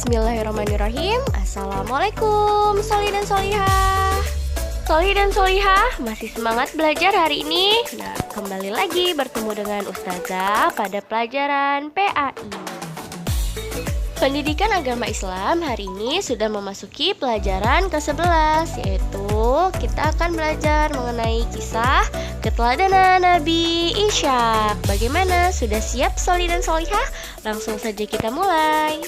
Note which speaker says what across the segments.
Speaker 1: Bismillahirrahmanirrahim. Assalamualaikum Soli dan Solihah. Soli dan Solihah masih semangat belajar hari ini? Nah, kembali lagi bertemu dengan Ustazah pada pelajaran PAI. Pendidikan Agama Islam hari ini sudah memasuki pelajaran ke-11, yaitu kita akan belajar mengenai kisah keteladanan Nabi Ishak. Bagaimana? Sudah siap Soli dan Solihah? Langsung saja kita mulai.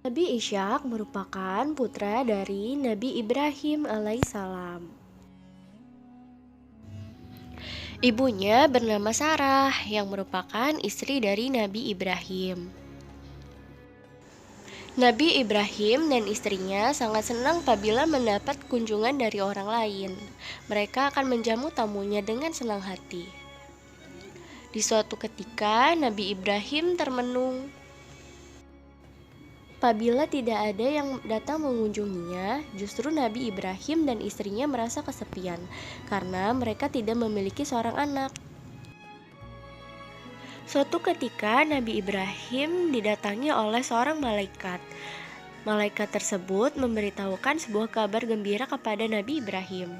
Speaker 1: Nabi Ishak merupakan putra dari Nabi Ibrahim alaihissalam. Ibunya bernama Sarah yang merupakan istri dari Nabi Ibrahim. Nabi Ibrahim dan istrinya sangat senang apabila mendapat kunjungan dari orang lain. Mereka akan menjamu tamunya dengan senang hati. Di suatu ketika, Nabi Ibrahim termenung. Apabila tidak ada yang datang mengunjunginya, justru Nabi Ibrahim dan istrinya merasa kesepian karena mereka tidak memiliki seorang anak. Suatu ketika Nabi Ibrahim didatangi oleh seorang malaikat. Malaikat tersebut memberitahukan sebuah kabar gembira kepada Nabi Ibrahim.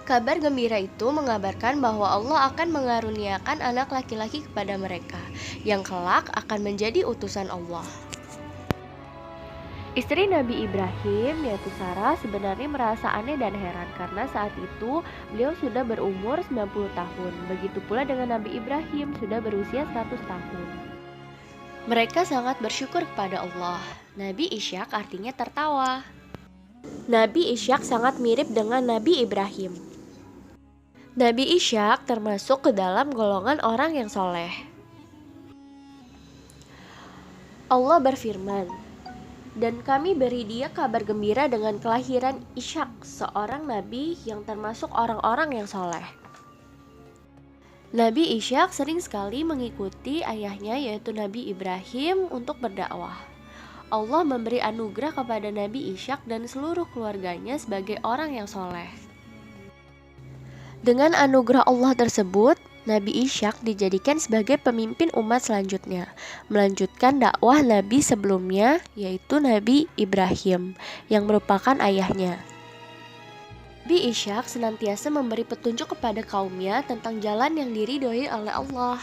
Speaker 1: Kabar gembira itu mengabarkan bahwa Allah akan mengaruniakan anak laki-laki kepada mereka, yang kelak akan menjadi utusan Allah. Istri Nabi Ibrahim, yaitu Sarah, sebenarnya merasa aneh dan heran karena saat itu beliau sudah berumur 90 tahun. Begitu pula dengan Nabi Ibrahim, sudah berusia 100 tahun. Mereka sangat bersyukur kepada Allah. Nabi Ishak artinya tertawa. Nabi Ishak sangat mirip dengan Nabi Ibrahim. Nabi Ishak termasuk ke dalam golongan orang yang soleh. Allah berfirman, "Dan kami beri dia kabar gembira dengan kelahiran Ishak, seorang nabi yang termasuk orang-orang yang soleh." Nabi Ishak sering sekali mengikuti ayahnya yaitu Nabi Ibrahim untuk berdakwah. Allah memberi anugerah kepada Nabi Ishak dan seluruh keluarganya sebagai orang yang soleh. Dengan anugerah Allah tersebut, Nabi Ishak dijadikan sebagai pemimpin umat selanjutnya, melanjutkan dakwah Nabi sebelumnya, yaitu Nabi Ibrahim, yang merupakan ayahnya. Nabi Ishak senantiasa memberi petunjuk kepada kaumnya tentang jalan yang diridhoi oleh Allah.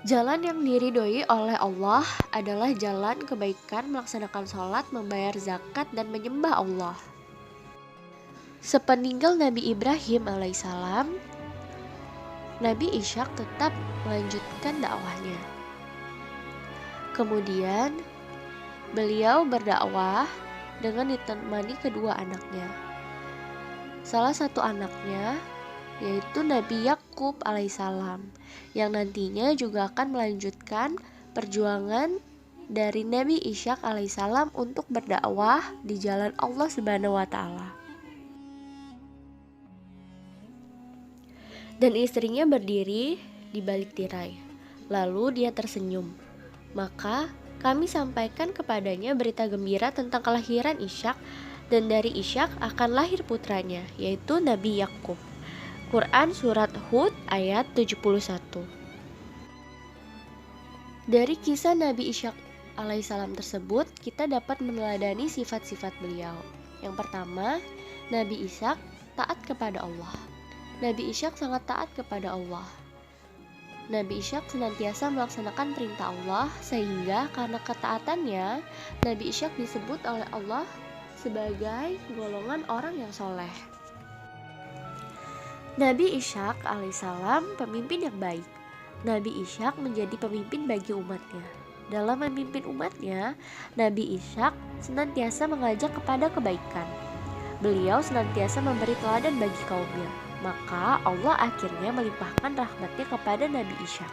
Speaker 1: Jalan yang diridhoi oleh Allah adalah jalan kebaikan, melaksanakan sholat, membayar zakat, dan menyembah Allah. Sepeninggal Nabi Ibrahim alaihissalam, Nabi Ishak tetap melanjutkan dakwahnya. Kemudian, beliau berdakwah dengan ditemani kedua anaknya. Salah satu anaknya yaitu Nabi Yakub alaihissalam, yang nantinya juga akan melanjutkan perjuangan dari Nabi Ishak alaihissalam untuk berdakwah di jalan Allah Subhanahu wa Ta'ala. Dan istrinya berdiri di balik tirai. Lalu dia tersenyum. Maka kami sampaikan kepadanya berita gembira tentang kelahiran Ishak, dan dari Ishak akan lahir putranya, yaitu Nabi Yakub. Quran Surat Hud ayat 71. Dari kisah Nabi Ishak alaihissalam tersebut, kita dapat meneladani sifat-sifat beliau. Yang pertama, Nabi Ishak taat kepada Allah. Nabi Ishak sangat taat kepada Allah. Nabi Ishak senantiasa melaksanakan perintah Allah, sehingga karena ketaatannya, Nabi Ishak disebut oleh Allah sebagai golongan orang yang soleh. Nabi Ishak alaihissalam pemimpin yang baik. Nabi Ishak menjadi pemimpin bagi umatnya. Dalam memimpin umatnya, Nabi Ishak senantiasa mengajak kepada kebaikan. Beliau senantiasa memberi teladan bagi kaumnya. Maka Allah akhirnya melimpahkan rahmatnya kepada Nabi Ishak.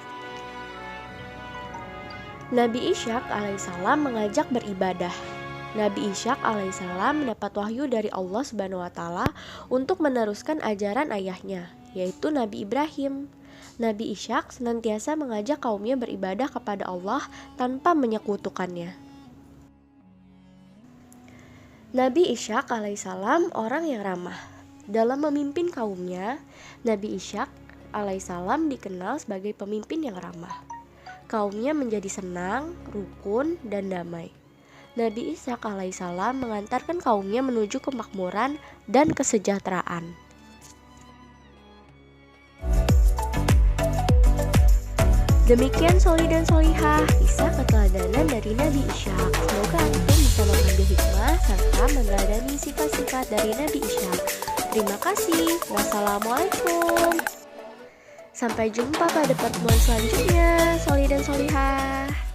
Speaker 1: Nabi Ishak alaihissalam mengajak beribadah. Nabi Ishak alaihissalam mendapat wahyu dari Allah Subhanahu wa Ta'ala untuk meneruskan ajaran ayahnya, yaitu Nabi Ibrahim. Nabi Ishak senantiasa mengajak kaumnya beribadah kepada Allah tanpa menyekutukannya. Nabi Ishak alaihissalam orang yang ramah. Dalam memimpin kaumnya, Nabi Ishak alaihissalam dikenal sebagai pemimpin yang ramah. Kaumnya menjadi senang, rukun, dan damai. Nabi Ishak alaihissalam mengantarkan kaumnya menuju kemakmuran dan kesejahteraan. Demikian Soli dan Solihah, kisah keteladanan dari Nabi Ishak. Semoga antum bisa mengambil hikmah serta meneladani sifat-sifat dari Nabi Ishak. Terima kasih. Wassalamualaikum. Sampai jumpa pada pertemuan selanjutnya, Soli dan Solihah.